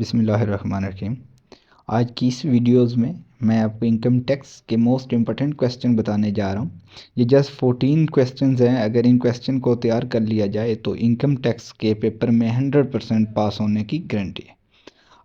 बिस्मिल्लाहिर्रहमानिर्रहीम। आज की इस वीडियोज़ में मैं आपको इनकम टैक्स के मोस्ट इम्पॉर्टेंट क्वेश्चन बताने जा रहा हूँ। ये जस्ट 14 क्वेश्चंस हैं। अगर इन क्वेश्चन को तैयार कर लिया जाए तो इनकम टैक्स के पेपर में 100% पास होने की गारंटी है।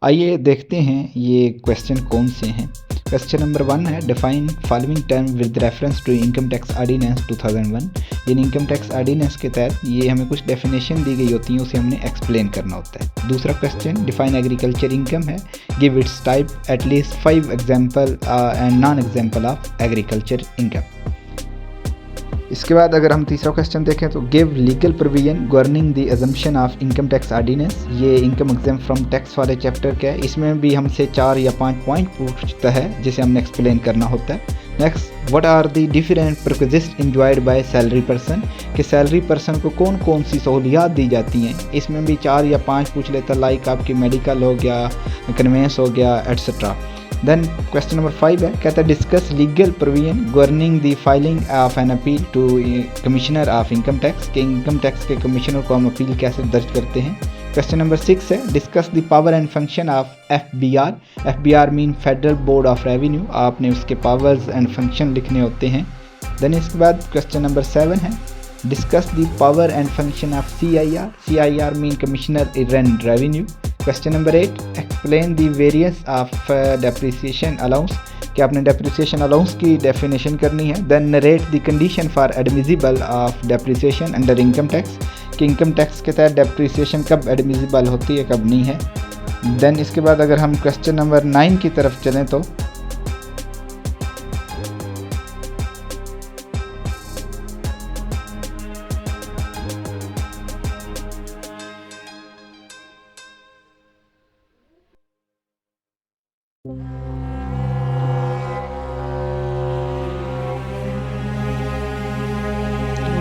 आइए देखते हैं ये क्वेश्चन कौन से हैं। क्वेश्चन नंबर 1 है, define following term with reference to income tax ordinance 2001। In income tax ordinance के तहत ये हमें कुछ डेफिनेशन दी गई होती हैं, उसे हमने एक्सप्लेन करना होता है। दूसरा क्वेश्चन, डिफाइन एग्रीकल्चर इनकम है, give its type at least 5 example and non example of agriculture income. इसके बाद अगर हम तीसरा क्वेश्चन देखें तो give legal provision governing the exemption of income tax ordinance. ये इनकम एग्जाम फ्रॉम टैक्स वाले चैप्टर का है। इसमें भी हमसे 4 या 5 पॉइंट पूछता है जिसे हमने एक्सप्लेन करना होता है। Next, what are the different privileges enjoyed by salary person, कि सैलरी पर्सन को कौन कौन सी सहूलियात दी जाती हैं। इसमें भी 4 या 5 पूछ लेता, लाइक आपकी मेडिकल हो गया, कन्वेंस हो गया, एट्सेट्रा। देन क्वेश्चन नंबर 5 है, कहता है discuss legal provision governing the filing of an appeal to commissioner of income tax, के इनकम टैक्स के कमिश्नर को हम अपील कैसे दर्ज करते हैं। क्वेश्चन नंबर 6 है, discuss the power and function of FBR। FBR mean federal board of revenue. आपने उसके पावर्स एंड फंक्शन लिखने होते हैं। देन इसके बाद क्वेश्चन नंबर 7 है, discuss the power and function of CIR। CIR mean commissioner in revenue. Question number 8, explain the variance of depreciation allowance, कि आपने डेप्रिसिएशन अलाउंस की डेफिनेशन करनी है। Then narrate the condition for admissible of depreciation under income tax, कि income tax के तहत depreciation कब admissible होती है, कब नहीं है। देन इसके बाद अगर हम क्वेश्चन नंबर 9 की तरफ चलें तो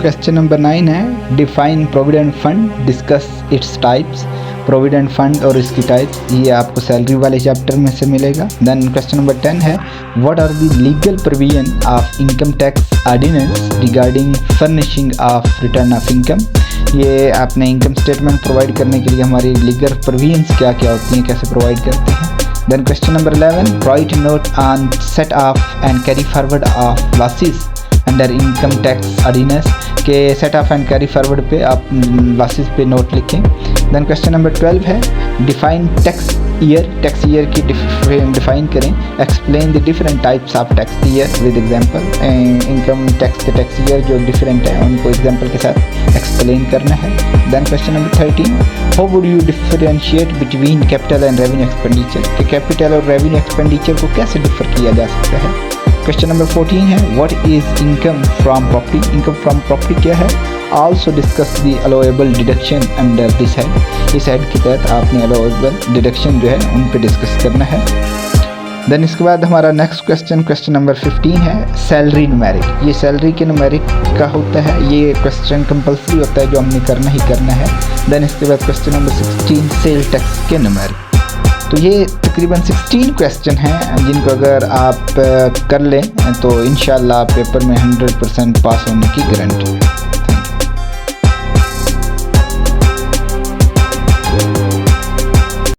क्वेश्चन नंबर 9 है, define provident fund, discuss its types. Provident fund और इसकी टाइप्स ये आपको सैलरी वाले चैप्टर में से मिलेगा। देन क्वेश्चन नंबर 10 है, what are the legal provision of income tax ordinance regarding furnishing of return of income. ये आपने इनकम स्टेटमेंट प्रोवाइड करने के लिए हमारी लीगल प्रोविजंस क्या क्या होती हैं, कैसे प्रोवाइड करते हैं। Then question number 11, write note on set off and carry forward of losses under income tax ordinance, के set off and carry forward पे आप लॉसेस पे नोट लिखें। देन क्वेश्चन नंबर 12 है, define tax year. Tax year की define करें। Explain the different types of tax year with example. Income tax के tax year जो डिफरेंट है उनको एग्जांपल के साथ एक्सप्लेन करना है। Then question number 13, how would you differentiate between capital and revenue expenditure, कि कैपिटल और रेवेन्यू एक्सपेंडिचर को कैसे डिफर किया जा सकता है। क्वेश्चन नंबर 14 है, what is income from property. Income from property क्या है। Also discuss the allowable deduction under this head. इस हेड के तहत आपने अलाउएबल डिडक्शन जो है उन पे डिस्कस करना है। देन इसके बाद हमारा नेक्स्ट क्वेश्चन नंबर 15 है, सैलरी न्यूमेरिक। ये सैलरी के न्यूमेरिक का होता है, ये क्वेश्चन कंपल्सरी होता है जो हमने करना ही करना है। देन इसके बाद क्वेश्चन नंबर 16, सेल टैक्स के न्यूमेरिक। तो ये तकरीबन 16 क्वेश्चन हैं जिनको अगर आप कर लें तो इंशाल्लाह पेपर में 100% पास होने की गारंटी है।